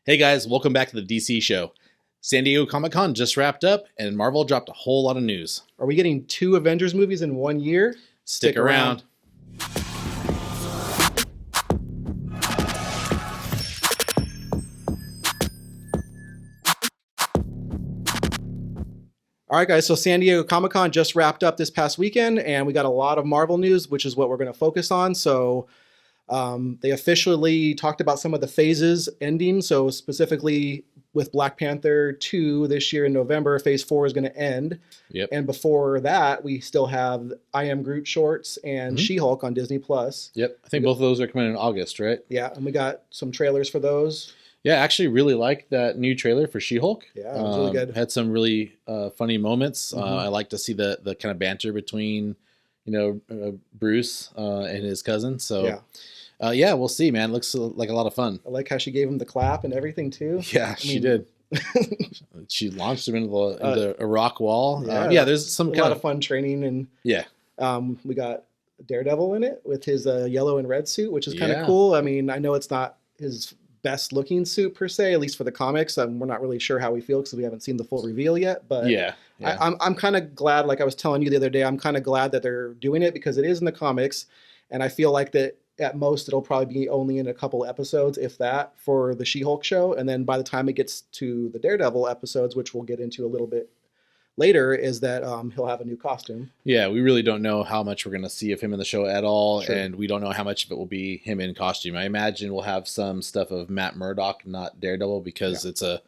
Hey guys, welcome back to the DC show. San Diego Comic-Con just wrapped up, and Marvel dropped a whole lot of news. Are we getting 2 Avengers movies in 1 year? Stick around. All right, guys. So San Diego Comic-Con just wrapped up this past weekend, and we got a lot of Marvel news, which is what we're going to focus on. So they officially talked about some of the phases ending. So specifically with Black Panther 2 this year in November, Phase 4 is going to end. Yep. And before that, we still have I Am Groot shorts and She-Hulk on Disney+. Yep. I think both of those are coming in August, right? Yeah, and we got some trailers for those. Yeah, I actually really liked that new trailer for She-Hulk. Yeah, it was really good. Had some really funny moments. I like to see the kind of banter between, Bruce and his cousin. So, yeah, we'll see, man. Looks like a lot of fun. I like how she gave him the clap and everything, too. Yeah, she did. She launched him into a rock wall. There's some a lot of fun training. And we got Daredevil in it with his yellow and red suit, which is kind of cool. I mean, I know it's not his best looking suit per se, at least for the comics. We're not really sure how we feel because we haven't seen the full reveal yet, but I'm kind of glad, like I was telling you the other day, I'm kind of glad that they're doing it because it is in the comics, and I feel like that at most it'll probably be only in a couple episodes, if that, for the She-Hulk show, and then by the time it gets to the Daredevil episodes, which we'll get into a little bit later, is that he'll have a new costume. Yeah, we really don't know how much we're going to see of him in the show at all, Sure. And we don't know how much of it will be him in costume. I imagine we'll have some stuff of Matt Murdock, not Daredevil, because it's an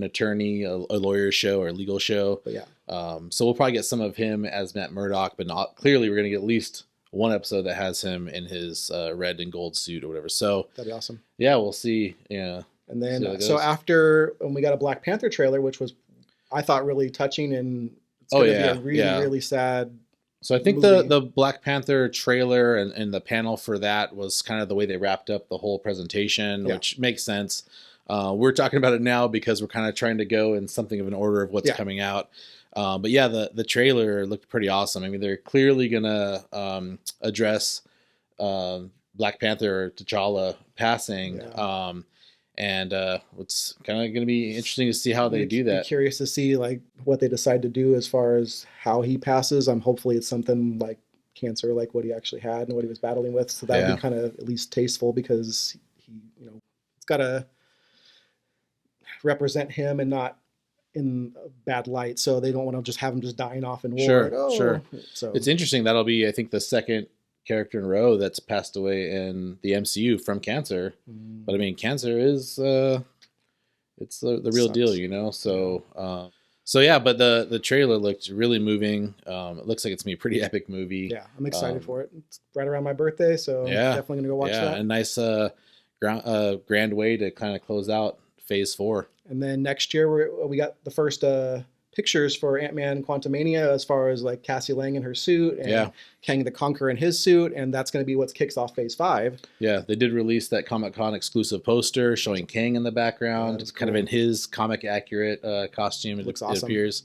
attorney, a lawyer show or a legal show. But so we'll probably get some of him as Matt Murdock, but not clearly we're going to get at least one episode that has him in his red and gold suit or whatever. So that'd be awesome. Yeah, we'll see. Yeah. And then so after when we got a Black Panther trailer, which was I thought really touching, and it's going to be a really, really sad. So I think the Black Panther trailer and the panel for that was kind of the way they wrapped up the whole presentation, which makes sense. We're talking about it now because we're kind of trying to go in something of an order of what's coming out. But yeah, the trailer looked pretty awesome. I mean, they're clearly going to address Black Panther or T'Challa passing. And it's kind of going to be interesting to see how they do that. Curious to see like what they decide to do as far as how he passes. Hopefully it's something like cancer, like what he actually had and what he was battling with. So that would be kind of at least tasteful because he, it's got to represent him and not in a bad light. So they don't want to just have him just dying off in war. Sure. So it's interesting. That'll be, I think, the second character in a row that's passed away in the MCU from cancer. But I mean, cancer is it's the real deal, so yeah, but the trailer looked really moving. It looks like it's gonna be a pretty epic movie. Yeah, I'm excited for it. It's right around my birthday, so I'm definitely gonna go watch that. A nice grand way to kind of close out Phase 4. And then next year we got the first pictures for Ant-Man Quantumania as far as like Cassie Lang in her suit and Kang the Conqueror in his suit, and that's going to be what kicks off Phase 5. Yeah, they did release that Comic-Con exclusive poster showing Kang in the background. It's kind of in his comic accurate costume. It looks awesome. It appears.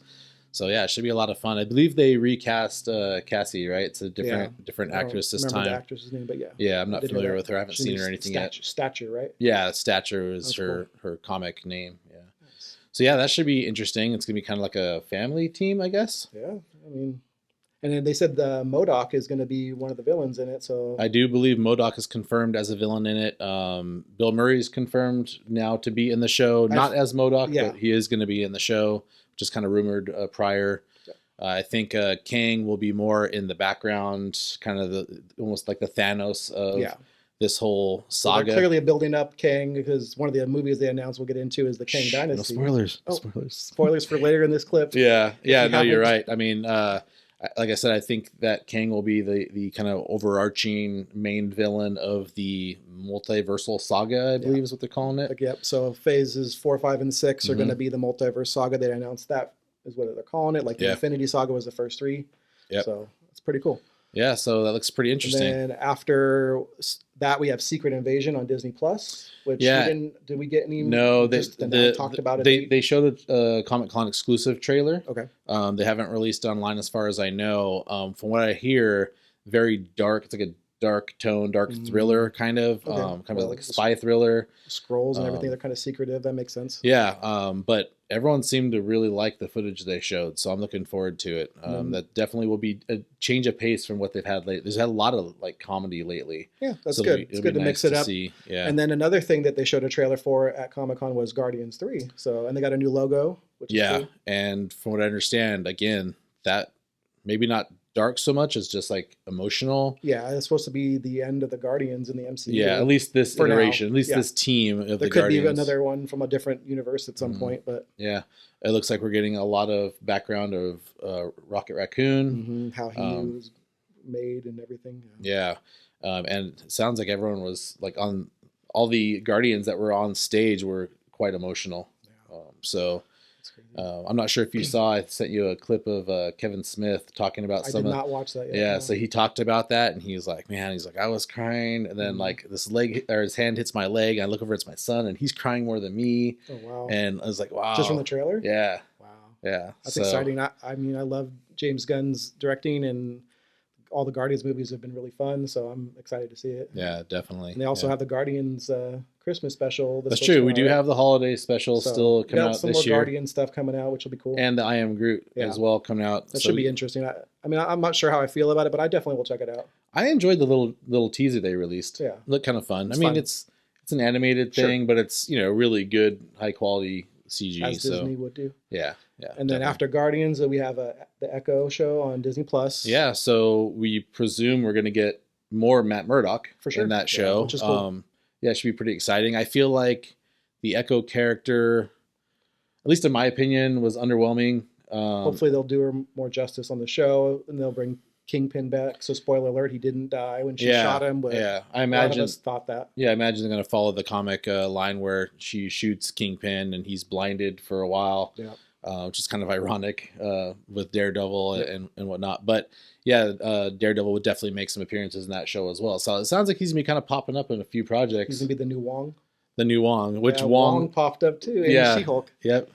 So yeah, it should be a lot of fun. I believe they recast Cassie, right? It's a different actress this time. The actress's name, but I'm not familiar with her. I haven't seen her or anything yet. Stature, right? Yeah, Stature is her comic name. Yeah. So yeah, that should be interesting. It's gonna be kind of like a family team, I guess. Yeah, I mean, and then they said MODOK is going to be one of the villains in it. So I do believe MODOK is confirmed as a villain in it. Bill Murray is confirmed now to be in the show, not as MODOK, but he is going to be in the show, which is kind of rumored prior. I think Kang will be more in the background, kind of almost like the Thanos of this whole saga. So they're clearly building up Kang because one of the movies they announced we'll get into is the Kang Dynasty. No spoilers. Spoilers for later in this clip. Yeah, no, you're right. I mean, like I said, I think that Kang will be the kind of overarching main villain of the multiversal saga, I believe is what they're calling it. So phases 4, 5, and 6 are going to be the multiverse saga. They announced that is what they're calling it. Like the Infinity Saga was the first 3. So it's pretty cool. Yeah, so that looks pretty interesting. And then after that, we have Secret Invasion on Disney Plus. Which did we get any? No, they talked about it. They showed a Comic-Con exclusive trailer. Okay. They haven't released online as far as I know. From what I hear, very dark. It's like a dark tone, dark thriller kind of, kind of like a spy thriller. Scrolls and everything, they're kind of secretive. That makes sense. Yeah, but everyone seemed to really like the footage they showed, so I'm looking forward to it. That definitely will be a change of pace from what they've had lately. There's had a lot of like comedy lately. Yeah, that's good. It's good to mix it up. Yeah. And then another thing that they showed a trailer for at Comic-Con was Guardians 3. So, and they got a new logo, which is cool. And from what I understand, again, that maybe not dark so much as just like emotional. Yeah, it's supposed to be the end of the Guardians in the MCU. Yeah, at least this iteration, at least this team of the Guardians. There could be another one from a different universe at some point, but yeah, it looks like we're getting a lot of background of Rocket Raccoon, how he was made and everything. Yeah, and it sounds like everyone was like on all the Guardians that were on stage were quite emotional. Yeah. So. I'm not sure if you saw, I sent you a clip of Kevin Smith talking about I did not watch that yet. Yeah, no. So he talked about that, and he was like, man, I was crying, and then like this leg, or his hand hits my leg, and I look over, it's my son, and he's crying more than me. Oh, wow. And I was like, wow. Just from the trailer? Yeah. Wow. Yeah. That's exciting. I mean, I love James Gunn's directing, and all the Guardians movies have been really fun, so I'm excited to see it. Yeah, definitely. And they also have the Guardians Christmas special. That's true. We do have the holiday special still coming out this year. Some more Guardian stuff coming out, which will be cool. And the I Am Groot as well coming out. That should be interesting. I mean, I'm not sure how I feel about it, but I definitely will check it out. I enjoyed the little teaser they released. Yeah, looked kind of fun. I mean, it's an animated thing, but it's really good, high quality CG. As Disney would do. Yeah. And then after Guardians, we have the Echo show on Disney Plus. Yeah, so we presume we're going to get more Matt Murdock in that show. Which is cool. Yeah, it should be pretty exciting. I feel like the Echo character, at least in my opinion, was underwhelming. Hopefully they'll do her more justice on the show, and they'll bring Kingpin back. So spoiler alert, he didn't die when she shot him. But I imagine, a lot of us thought that. Yeah, I imagine they're going to follow the comic line where she shoots Kingpin and he's blinded for a while. Yeah. Which is kind of ironic with Daredevil and whatnot. But yeah, Daredevil would definitely make some appearances in that show as well. So it sounds like he's going to be kind of popping up in a few projects. He's going to be the new Wong. The new Wong. Which Wong popped up too in She-Hulk. Yep.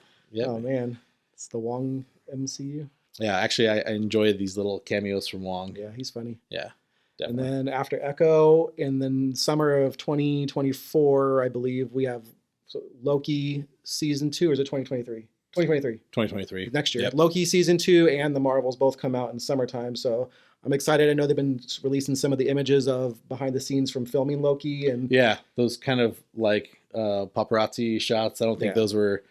Oh, man. It's the Wong MCU. Yeah, actually, I enjoy these little cameos from Wong. Yeah, he's funny. Yeah, definitely. And then after Echo, in the summer of 2024, I believe, we have Loki Season 2, or is it 2023? 2023. Next year. Yep. Loki Season 2 and the Marvels both come out in summertime. So I'm excited. I know they've been releasing some of the images of behind the scenes from filming Loki. And yeah, those kind of like paparazzi shots. I don't think those were,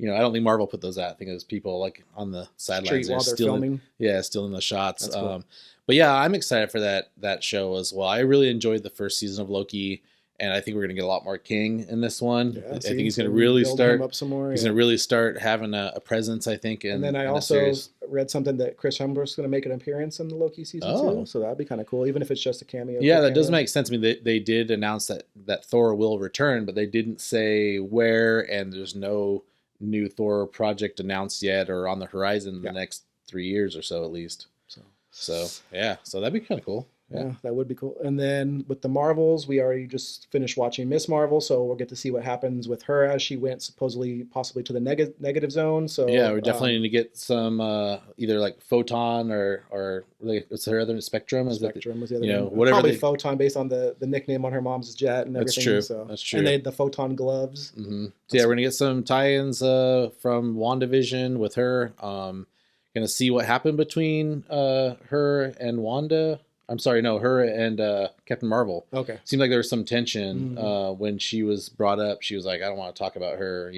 I don't think Marvel put those out. I think it was people like on the sidelines while they're filming. Still in the shots. That's cool. But yeah, I'm excited for that show as well. I really enjoyed the first season of Loki. And I think we're going to get a lot more King in this one. Yeah, I think he's going to really start. Up some more, he's going to really start having a presence, I think. And then I also read something that Chris Hemsworth's going to make an appearance in the Loki season 2. So that'd be kind of cool, even if it's just a cameo. Yeah, that does make sense. I mean, they did announce that Thor will return, but they didn't say where, and there's no new Thor project announced yet or on the horizon in the next 3 years or so at least. So that'd be kind of cool. Yeah, that would be cool. And then with the Marvels, we already just finished watching Miss Marvel, so we'll get to see what happens with her as she went possibly to the negative zone. So yeah, we're definitely going to get some either like Photon or like, what's her other Spectrum? Spectrum was the other one. Whatever. Probably Photon based on the nickname on her mom's jet and everything. That's true. That's true. And they had the Photon gloves. Mm-hmm. So yeah, we're going to get some tie-ins from WandaVision with her. Going to see what happened between her and Wanda. I'm sorry, no, her and Captain Marvel. Okay. Seemed like there was some tension when she was brought up. She was like, I don't want to talk about her,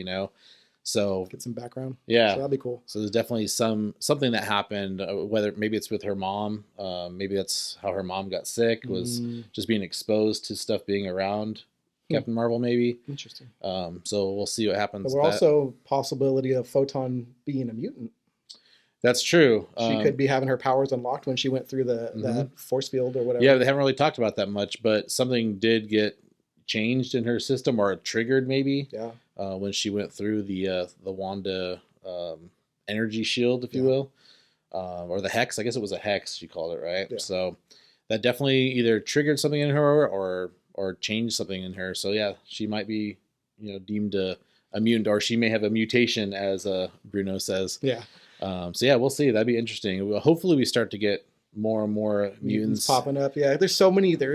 So get some background. Yeah. So that'd be cool. So there's definitely something that happened, whether maybe it's with her mom. Maybe that's how her mom got sick, was just being exposed to stuff being around Captain Marvel, maybe. Interesting. So we'll see what happens. But we're also possibility of Photon being a mutant. That's true. She could be having her powers unlocked when she went through that force field or whatever. Yeah, they haven't really talked about that much, but something did get changed in her system or triggered maybe. Yeah. When she went through the Wanda energy shield, if you will, or the hex. I guess it was a hex. She called it, right? Yeah. So that definitely either triggered something in her or changed something in her. So yeah, she might be deemed a mutant, or she may have a mutation, as Bruno says. Yeah. So yeah, we'll see. That'd be interesting. Hopefully we start to get more and more mutants popping up. Yeah, there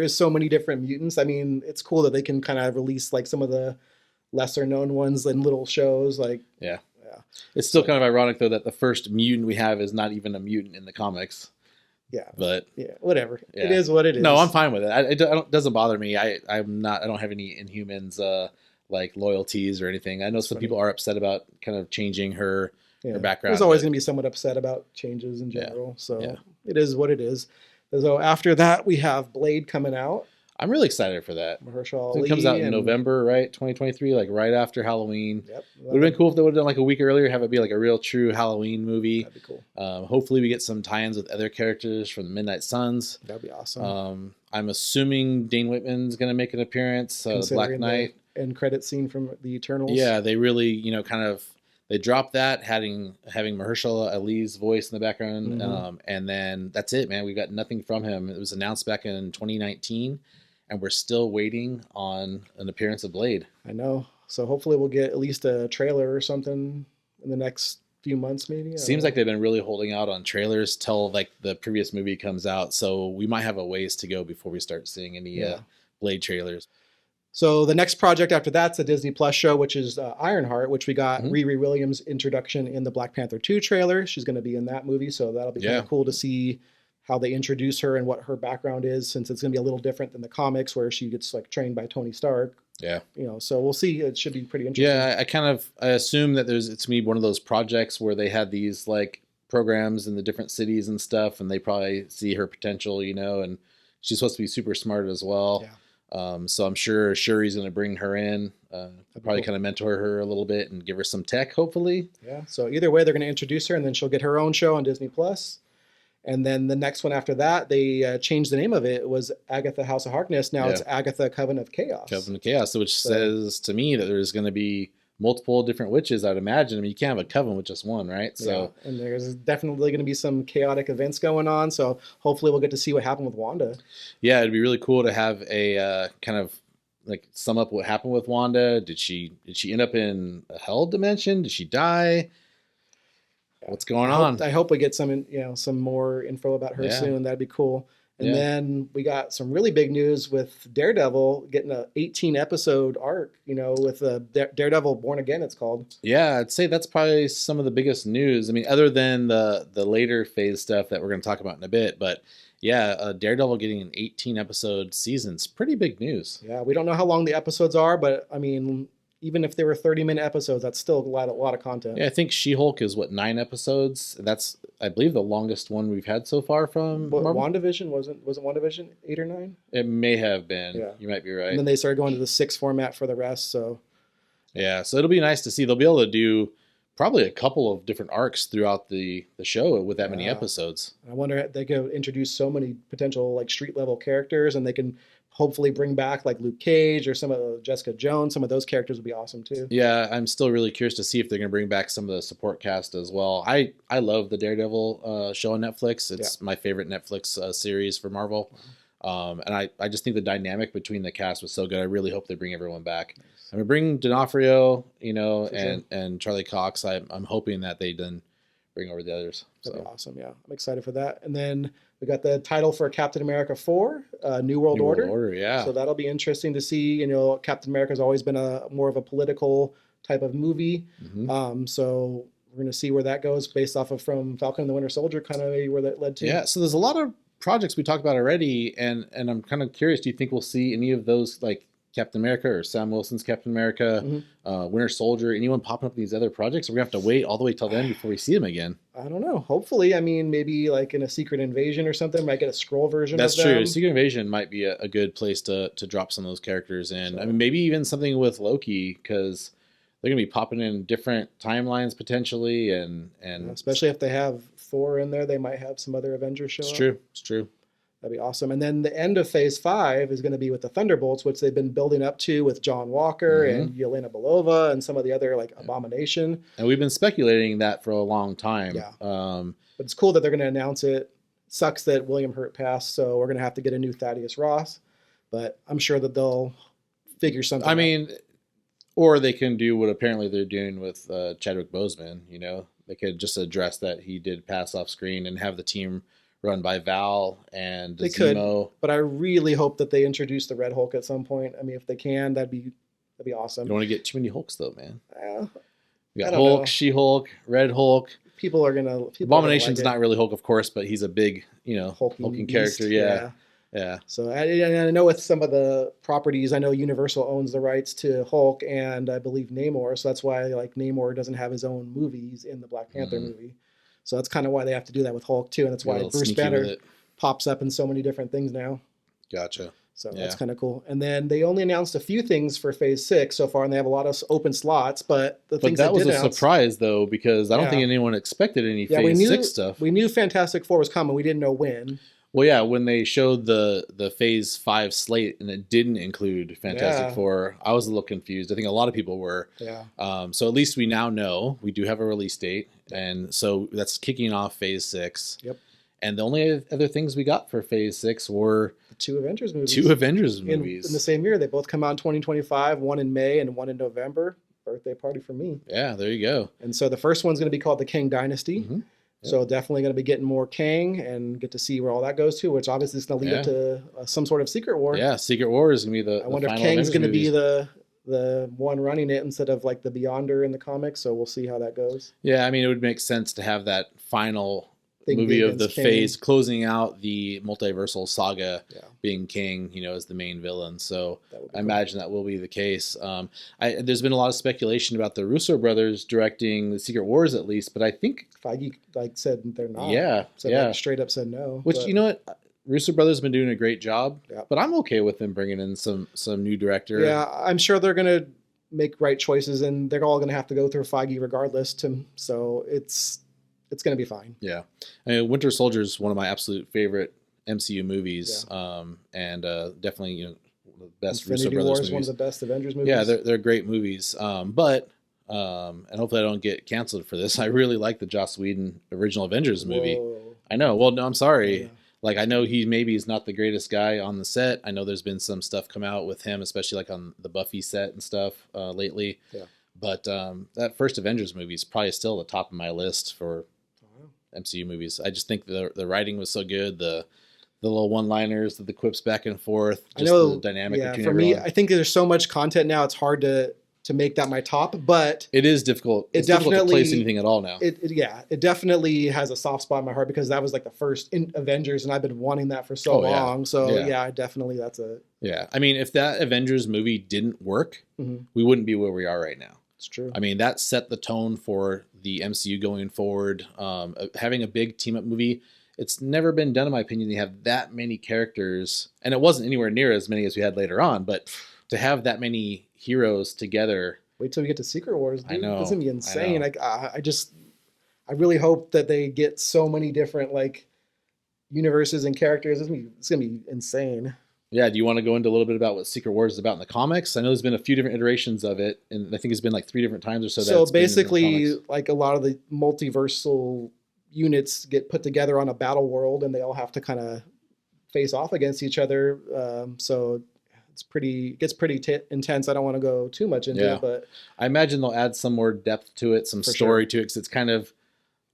is so many different mutants. I mean, it's cool that they can kind of release like some of the lesser known ones in little shows. Like, yeah. It's still kind of ironic though that the first mutant we have is not even a mutant in the comics. Yeah, but whatever. Yeah. It is what it is. No, I'm fine with it. It doesn't bother me. I don't have any Inhumans like loyalties or anything. I know some people are upset about kind of changing her background. There's always going to be somewhat upset about changes in general. So it is what it is. So after that, we have Blade coming out. I'm really excited for that. Mahershala It comes out in November, right? 2023, like right after Halloween. Yep. Would have been cool if they would have done like a week earlier, have it be like a real true Halloween movie. That'd be cool. Hopefully we get some tie-ins with other characters from the Midnight Suns. That'd be awesome. I'm assuming Dane Whitman's going to make an appearance. Black Knight. The end credit scene from the Eternals. Yeah, they really, they dropped that, having Mahershala Ali's voice in the background. And then that's it, man. We got nothing from him. It was announced back in 2019. And we're still waiting on an appearance of Blade. I know. So hopefully we'll get at least a trailer or something in the next few months, maybe. Seems like they've been really holding out on trailers till like the previous movie comes out. So we might have a ways to go before we start seeing any Blade trailers. So the next project after that's a Disney Plus show, which is Ironheart, which we got Riri Williams' introduction in the Black Panther 2 trailer. She's going to be in that movie. So that'll be kind of cool to see how they introduce her and what her background is, since it's going to be a little different than the comics where she gets like trained by Tony Stark. Yeah. So we'll see. It should be pretty interesting. Yeah. I assume that it's me one of those projects where they had these like programs in the different cities and stuff, and they probably see her potential, and she's supposed to be super smart as well. Yeah. So I'm sure Shuri's going to bring her in, probably kind of mentor her a little bit and give her some tech, hopefully. Yeah. So either way, they're going to introduce her and then she'll get her own show on Disney Plus. And then the next one after that, they changed the name of it. It was Agatha House of Harkness. Now it's Agatha Coven of Chaos. Coven of Chaos, which says to me that there's going to be multiple different witches, I'd imagine. I mean, you can't have a coven with just one, right? So, and there's definitely going to be some chaotic events going on. So hopefully we'll get to see what happened with Wanda. Yeah, it'd be really cool to have a kind of like sum up what happened with Wanda. Did she end up in a hell dimension? Did she die? What's going on? I hope we get some more info about her soon. That'd be cool. And then we got some really big news with Daredevil getting a 18 episode arc, with Daredevil Born Again, it's called. Yeah, I'd say that's probably some of the biggest news. I mean, other than the later phase stuff that we're going to talk about in a bit, but Daredevil getting an 18 episode season's pretty big news. Yeah, we don't know how long the episodes are, but I mean, even if they were 30-minute episodes, that's still a lot of content. Yeah, I think She-Hulk is 9 episodes. That's, I believe, the longest one we've had so far from Marvel. WandaVision wasn't WandaVision 8 or 9? It may have been. Yeah. You might be right. And then they started going to the 6 format for the rest. So yeah, so it'll be nice to see. They'll be able to do probably a couple of different arcs throughout the show with that many episodes. I wonder if they could introduce so many potential like street level characters, and they can hopefully bring back like Luke Cage or some of Jessica Jones. Some of those characters would be awesome too. Yeah, I'm still really curious to see if they're going to bring back some of the support cast as well. I love the Daredevil show on Netflix. It's my favorite Netflix series for Marvel. Wow. And I just think the dynamic between the cast was so good. I really hope they bring everyone back. Nice. I mean, bring D'Onofrio, and Charlie Cox. I'm hoping that they then bring over the others. That'd be awesome. Yeah, I'm excited for that. And then we got the title for Captain America 4, New World Order. Yeah. So that'll be interesting to see. Captain America has always been more of a political type of movie. Mm-hmm. So we're going to see where that goes based off of from Falcon and the Winter Soldier, kind of maybe where that led to. Yeah. So there's a lot of projects we talked about already, and I'm kind of curious. Do you think we'll see any of those like Captain America or Sam Wilson's Captain America, Winter Soldier, anyone popping up in these other projects? Or we're going to have to wait all the way till then before we see them again? I don't know. Hopefully. I mean, maybe like in a Secret Invasion or something, might get a scroll version That's of them. true. Secret Invasion might be a good place to drop some of those characters in. So, I mean, maybe even something with Loki, because they're going to be popping in different timelines potentially. And especially if they have Thor in there, they might have some other Avengers show up. It's true. That'd be awesome. And then the end of Phase 5 is going to be with the Thunderbolts, which they've been building up to with John Walker and Yelena Belova and some of the other like Abomination. And we've been speculating that for a long time. Yeah. But it's cool that they're going to announce it. Sucks that William Hurt passed, so we're going to have to get a new Thaddeus Ross. But I'm sure that they'll figure something out. I mean, or they can do what apparently they're doing with Chadwick Boseman. They could just address that he did pass off screen and have the team run by Val and they Zemo. Could, but I really hope that they introduce the Red Hulk at some point. I mean, if they can, that'd be awesome. You don't want to get too many Hulks though, man. You got I Hulk, She-Hulk, Red Hulk. People are gonna. Abomination's not really Hulk, of course, but he's a big, hulking character. Yeah. So I know with some of the properties, I know Universal owns the rights to Hulk and I believe Namor. So that's why like Namor doesn't have his own movies in the Black Panther movie. So that's kind of why they have to do that with Hulk too, and that's why Bruce Banner pops up in so many different things now. Gotcha. So that's kind of cool. And then they only announced a few things for Phase 6 so far, and they have a lot of open slots. But that was a surprise, though, because I don't think anyone expected any Phase 6 stuff. We knew Fantastic Four was coming. We didn't know when. Well, yeah, when they showed the Phase 5 slate and it didn't include Fantastic Four, I was a little confused. I think a lot of people were. Yeah. So at least we now know. We do have a release date. And so that's kicking off Phase 6. Yep. And the only other things we got for Phase 6 were the two Avengers movies. In the same year. They both come out in 2025, one in May and one in November. Birthday party for me. Yeah, there you go. And so the first one's going to be called the Kang Dynasty. Mm-hmm. Yep. So definitely going to be getting more Kang and get to see where all that goes to, which obviously is going to lead up to some sort of Secret War. Yeah, Secret War is going to be the I wonder if Kang's going to be the one running it instead of like the Beyonder in the comics. So we'll see how that goes. Yeah, I mean, it would make sense to have that final movie of the Phase closing out the multiversal saga, being King, as the main villain. So I imagine that will be the case. There's been a lot of speculation about the Russo brothers directing the Secret Wars, at least, but I think Feige said they're not. Straight up said no. Which you know what? Russo brothers have been doing a great job, but I'm okay with them bringing in some new director. Yeah, I'm sure they're gonna make right choices, and they're all gonna have to go through Feige regardless. So it's going to be fine. Yeah. I mean, Winter Soldier is one of my absolute favorite MCU movies. And definitely, the best Russo Brothers War is movies. one of the best Avengers movies. Yeah, they're great movies. But and hopefully I don't get canceled for this. I really like the Joss Whedon original Avengers movie. Whoa. I know. Well, no, I'm sorry. Yeah. Like, I know he's not the greatest guy on the set. I know there's been some stuff come out with him, especially like on the Buffy set and stuff lately. Yeah. But that first Avengers movie is probably still at the top of my list for MCU movies. I just think the writing was so good. The little one-liners, the quips back and forth, just the dynamic between everyone. Me, I think there's so much content now. It's hard to make that my top, but it is difficult. It's difficult to place anything at all now. It definitely has a soft spot in my heart because that was like the first Avengers, and I've been wanting that for so long. Yeah. So definitely that's a I mean, if that Avengers movie didn't work, we wouldn't be where we are right now. It's true. I mean, that set the tone for the MCU going forward. Having a big team up movie, it's never been done, in my opinion. They have that many characters, and it wasn't anywhere near as many as we had later on. But to have that many heroes together, wait till we get to Secret Wars. Dude. I know it's gonna be insane. I really hope that they get so many different like universes and characters. It's gonna be insane. Yeah, do you want to go into a little bit about what Secret Wars is about in the comics? I know there's been a few different iterations of it, and I think it's been like 3 different times or so. So basically, like a lot of the multiversal units get put together on a battle world, and they all have to kind of face off against each other. So it gets pretty intense. I don't want to go too much into it, but I imagine they'll add some more depth to it, some story to it, because it's kind of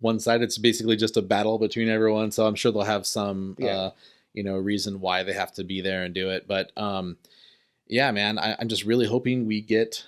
one side. It's basically just a battle between everyone. So I'm sure they'll have some. Reason why they have to be there and do it. But man, I'm just really hoping we get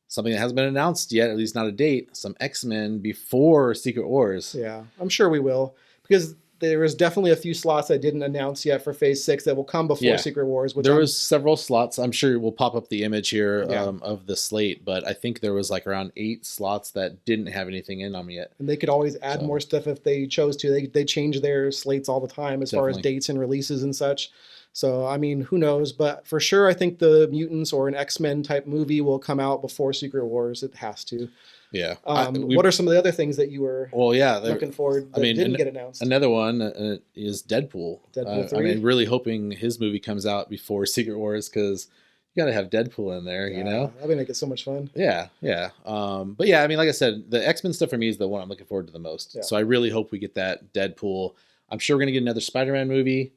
something that hasn't been announced yet, at least not a date, some X-Men before Secret Wars. Yeah, I'm sure we will, because there is definitely a few slots that didn't announce yet for Phase 6 that will come before Secret Wars. There was several slots. I'm sure we'll pop up the image here of the slate, but I think there was like around 8 slots that didn't have anything in them yet. And they could always add more stuff if they chose to. They change their slates all the time as far as dates and releases and such. So, I mean, who knows? But for sure, I think the Mutants or an X-Men type movie will come out before Secret Wars. It has to. Yeah. What are some of the other things that you were looking forward that didn't get announced? Another one is Deadpool. Deadpool 3? I mean, really hoping his movie comes out before Secret Wars, because you got to have Deadpool in there, That would make it so much fun. Yeah. But I mean, like I said, the X-Men stuff for me is the one I'm looking forward to the most. Yeah. So I really hope we get that Deadpool. I'm sure we're going to get another Spider-Man movie.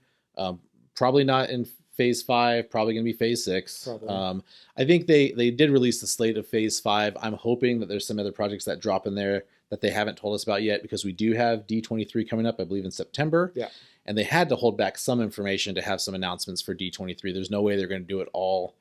Probably not in Phase 5, probably going to be Phase 6. I think they did release the slate of Phase 5. I'm hoping that there's some other projects that drop in there that they haven't told us about yet, because we do have D23 coming up, I believe, in September. Yeah. And they had to hold back some information to have some announcements for D23. There's no way they're going to do it all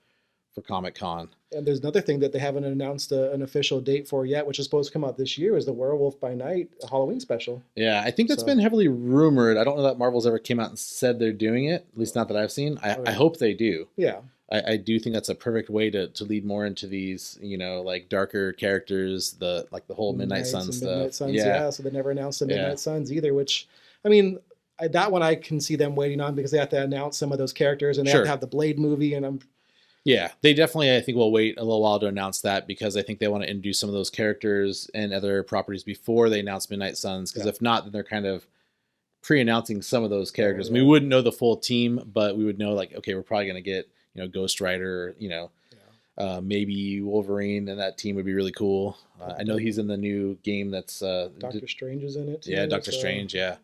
for Comic-Con. And there's another thing that they haven't announced an official date for yet, which is supposed to come out this year, is the Werewolf by Night Halloween special. Yeah, I think that's been heavily rumored. I don't know that Marvel's ever came out and said they're doing it, at least not that I've seen. I hope they do. Yeah. I do think that's a perfect way to lead more into these, you know, like darker characters, the whole Midnight Sun stuff. Midnight Suns, yeah. So they never announced the Midnight Suns either, which, I mean, that one I can see them waiting on, because they have to announce some of those characters, and they have to have the Blade movie, and Yeah, they definitely, I think, will wait a little while to announce that, because I think they want to introduce some of those characters and other properties before they announce Midnight Suns, because if not, then they're kind of pre-announcing some of those characters. We wouldn't know the full team, but we would know, like, okay, we're probably going to get, you know, Ghost Rider, you know, maybe Wolverine, and that team would be really cool. I know he's in the new game that's... Doctor Strange is in it, too. Yeah, Doctor Strange, yeah.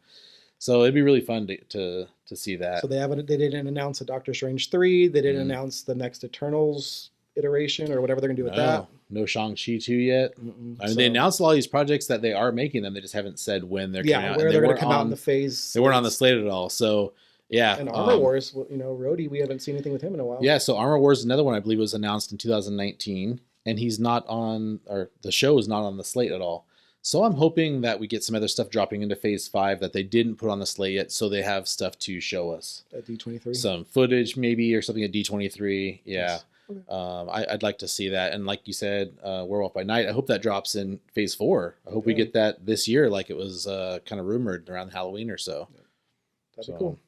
So it'd be really fun to see that. So they didn't announce a Doctor Strange 3. They didn't announce the next Eternals iteration or whatever they're going to do with that. No Shang-Chi 2 yet. I mean, they announced all these projects that they are making them. They just haven't said when they're coming out. Where they're going to come out in the phase. They weren't on the slate at all. So, yeah. And Armor Wars, you know, Rhodey, we haven't seen anything with him in a while. Yeah, so Armor Wars is another one I believe was announced in 2019. And he's not on, or the show is not on the slate at all. So I'm hoping that we get some other stuff dropping into Phase 5 that they didn't put on the slate yet, so they have stuff to show us. At D23? Some footage maybe, or something at D23. Yeah. Yes. Okay. I'd like to see that. And like you said, Werewolf by Night, I hope that drops in Phase 4. I hope we get that this year, like it was kind of rumored around Halloween or so. Yeah. That'd be cool.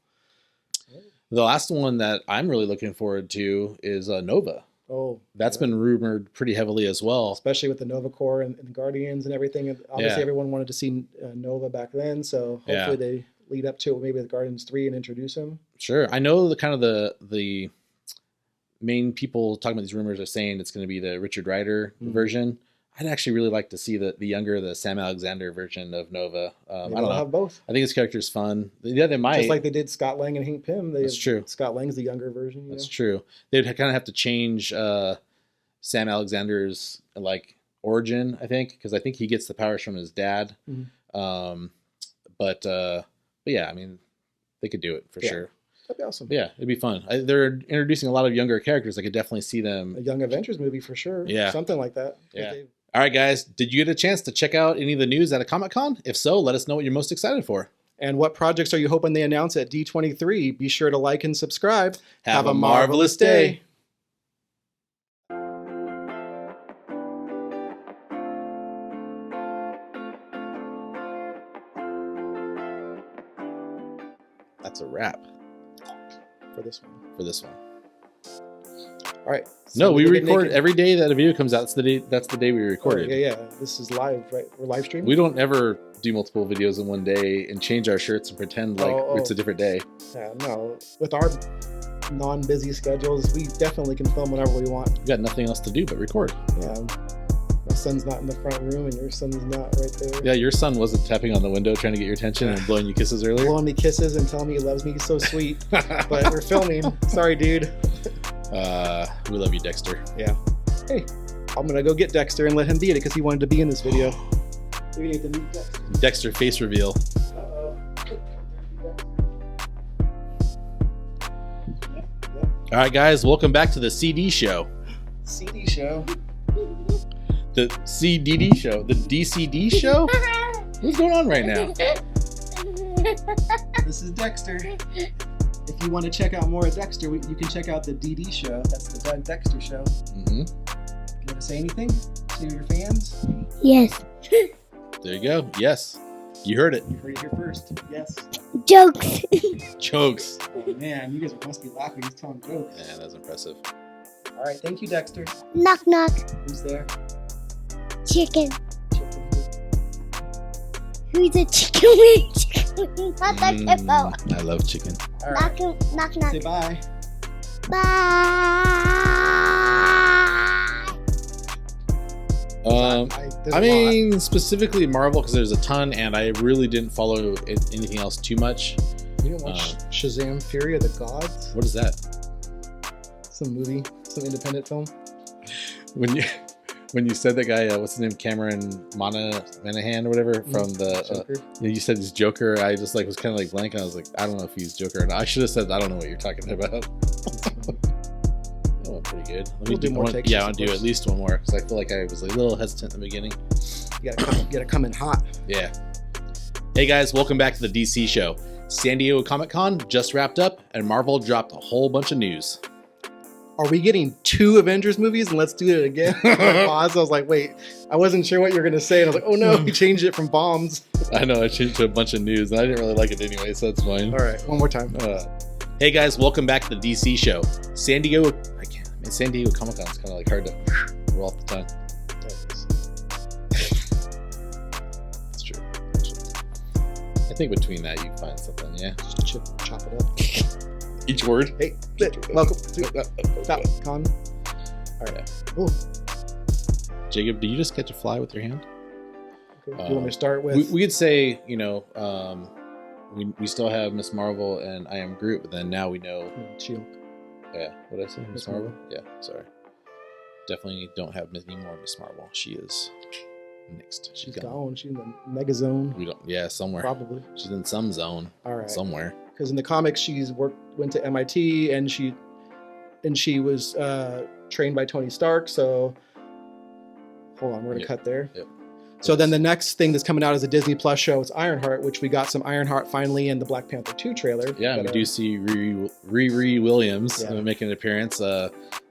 The last one that I'm really looking forward to is Nova. Oh, that's been rumored pretty heavily as well, especially with the Nova Corps and the Guardians and everything. And obviously, everyone wanted to see Nova back then, so hopefully they lead up to it, maybe with Guardians 3 and introduce him. Sure, I know the main people talking about these rumors are saying it's going to be the Richard Rider version. I'd actually really like to see the younger, the Sam Alexander version of Nova. I don't know. Have both. I think his character's fun. Yeah, they might. Just like they did Scott Lang and Hank Pym. That's true. Scott Lang's the younger version. That's true. They'd kind of have to change Sam Alexander's like origin, I think, because I think he gets the powers from his dad. But yeah, I mean, they could do it for sure. That'd be awesome. Yeah, it'd be fun. They're introducing a lot of younger characters. I could definitely see them. A Young Avengers movie for sure. Yeah. Something like that. Yeah. All right, guys. Did you get a chance to check out any of the news at a Comic-Con? If so, let us know what you're most excited for. And what projects are you hoping they announce at D23? Be sure to like and subscribe. Have a marvelous day. That's a wrap. For this one. All right. So no, we record every day that a video comes out. That's the day we recorded. Yeah. This is live, right? We're live streaming. We don't ever do multiple videos in one day and change our shirts and pretend like it's a different day. Yeah, no. With our non-busy schedules, we definitely can film whenever we want. We got nothing else to do but record. Yeah. My son's not in the front room, and your son's not right there. Yeah, your son wasn't tapping on the window trying to get your attention and blowing you kisses earlier. Blowing me kisses and telling me he loves me. He's so sweet. But we're filming. Sorry, dude. We love you, Dexter. Yeah. Hey, I'm gonna go get Dexter and let him be in it because he wanted to be in this video. We need to meet Dexter. Dexter face reveal. All right, guys, welcome back to the CD show. CD show. The CDD show. The DCD show? What's going on right now? This is Dexter. If you want to check out more of Dexter, you can check out the DD show. That's the Doug Dexter show. You want to say anything to your fans? Yes. There you go. Yes. You heard it. You heard it here first. Yes. Jokes. Jokes. Oh, man, you guys must be laughing. He's telling jokes. Man, that's impressive. All right. Thank you, Dexter. Knock, knock. Who's there? Chicken. Who's a chicken with chicken? Not that hippo. I love chicken. All right. Knock, knock. Say bye. Bye. I mean, specifically Marvel, because there's a ton, and I really didn't follow anything else too much. You didn't watch Shazam: Fury of the Gods? What is that? some independent film. When you said that guy, what's his name, Cameron Monaghan or whatever, from the you said he's Joker. I just was kind of like blank. And I was like, I don't know if he's Joker or not. I should have said I don't know what you're talking about. That went pretty good. Let me do more takes. Yeah, I want to do at least one more because I feel like I was a little hesitant in the beginning. You gotta come in hot. Yeah. Hey guys, welcome back to the DC show. San Diego Comic-Con just wrapped up, and Marvel dropped a whole bunch of news. Are we getting 2 Avengers movies? And let's do it again. I was like, wait, I wasn't sure what you were going to say. And I was like, oh no, he changed it from bombs. I know, I changed to a bunch of news, and I didn't really like it anyway, so that's fine. All right, one more time. Hey guys, welcome back to the DC show. San Diego Comic-Con is kind of hard to roll off the tongue. That's true. I think between that, you can find something, yeah? Just chop it up. Each word. Hey, welcome to Con. All right. Oh, Jacob, did you just catch a fly with your hand? Okay. You want me to start with? We could say, we still have Miss Marvel and I Am Groot, but then now we know. Shield. Yeah. What did I say? Miss Marvel? Yeah. Sorry. Definitely don't have any more Miss Marvel. She is next. She's gone. She's in the mega zone. We don't. Yeah, somewhere. Probably. She's in some zone. All right. Somewhere. Because in the comics, went to MIT and she was trained by Tony Stark. So hold on, we're gonna cut there. Yep. So then the next thing that's coming out is a Disney Plus show. It's Ironheart, which we got some Ironheart finally in the Black Panther 2 trailer. Yeah, we do see Riri Williams making an appearance. I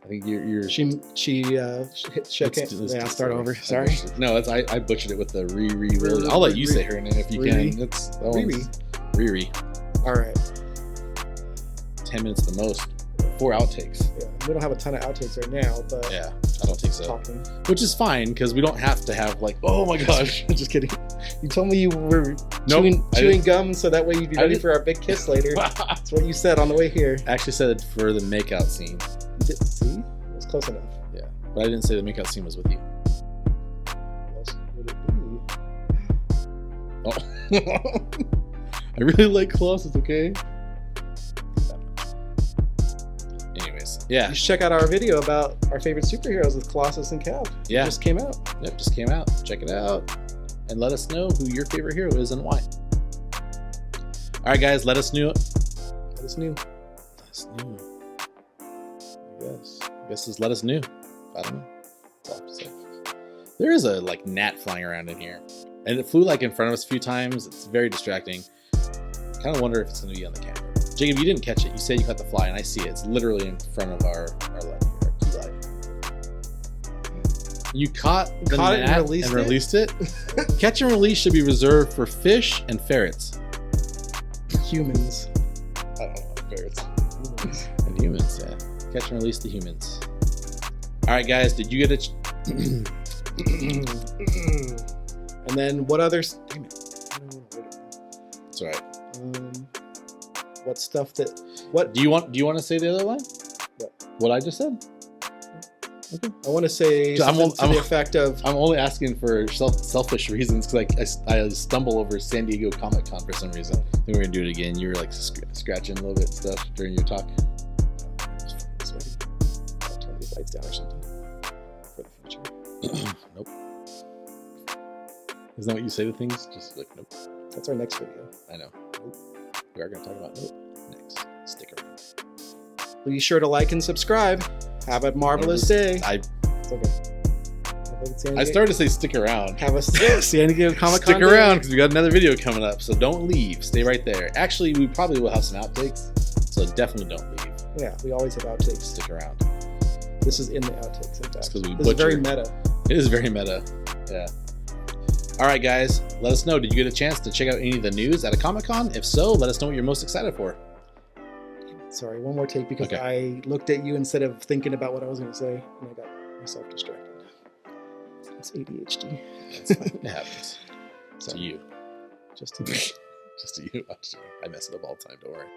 think you're. She hit check it. Yeah, I'll start over. Sorry. No, I butchered it with the Riri Williams. I'll let you say her name if you can. That's Riri. All right. 10 minutes the most. 4 outtakes. Yeah, we don't have a ton of outtakes right now, but yeah, I don't think so. Talking. Which is fine because we don't have to have oh my gosh. Just kidding. You told me you were chewing gum so that way you'd be ready for our big kiss later. That's what you said on the way here. I actually said it for the makeout scene. You didn't see? It was close enough. Yeah, but I didn't say the makeout scene was with you. What else would it be? Oh. I really like Colossus, okay? Anyways, yeah. You should check out our video about our favorite superheroes with Colossus and Cav. Yeah. It just came out. Yep, just came out. Check it out. And let us know who your favorite hero is and why. All right, guys, let us know. Let us know. I guess it's let us know. I don't know. That's all I have to say. There is a gnat flying around in here. And it flew in front of us a few times. It's very distracting. Kind of wonder if it's going to be on the camera. Jacob, you didn't catch it. You said you caught the fly, and I see it. It's literally in front of our key light. You caught the gnat and released it? Catch and release should be reserved for fish and ferrets. Humans. I don't know, ferrets. Humans. And humans, yeah. Catch and release the humans. All right, guys, did you get And then what others? Damn it. It's all right. What stuff that? What do you want to say the other line? What I just said? Okay. I want to say something to the effect of. I'm only asking for selfish reasons because I stumble over San Diego Comic-Con for some reason. I think we're gonna do it again. You were scratching a little bit stuff during your talk. I'll turn these lights down or something for the future. Nope. Isn't that what you say to things? Just nope. That's our next video. I know. Nope. We are going to talk about nope next. Stick around. Be sure to like and subscribe. Have a marvelous day. It's okay. I started to say stick around. Have a San Diego Comic-Con Stick around because we got another video coming up. So don't leave. Stay right there. Actually, we probably will have some outtakes. So definitely don't leave. Yeah, we always have outtakes. Stick around. This is in the outtakes, in fact. This is very meta. It is very meta. Yeah. All right, guys. Let us know. Did you get a chance to check out any of the news at a Comic-Con? If so, let us know what you're most excited for. Sorry, one more take because I looked at you instead of thinking about what I was going to say, and I got myself distracted. It's ADHD. It's fine. It happens. Sorry. To you. Just to you. Just to you. I mess it up all the time. Don't worry.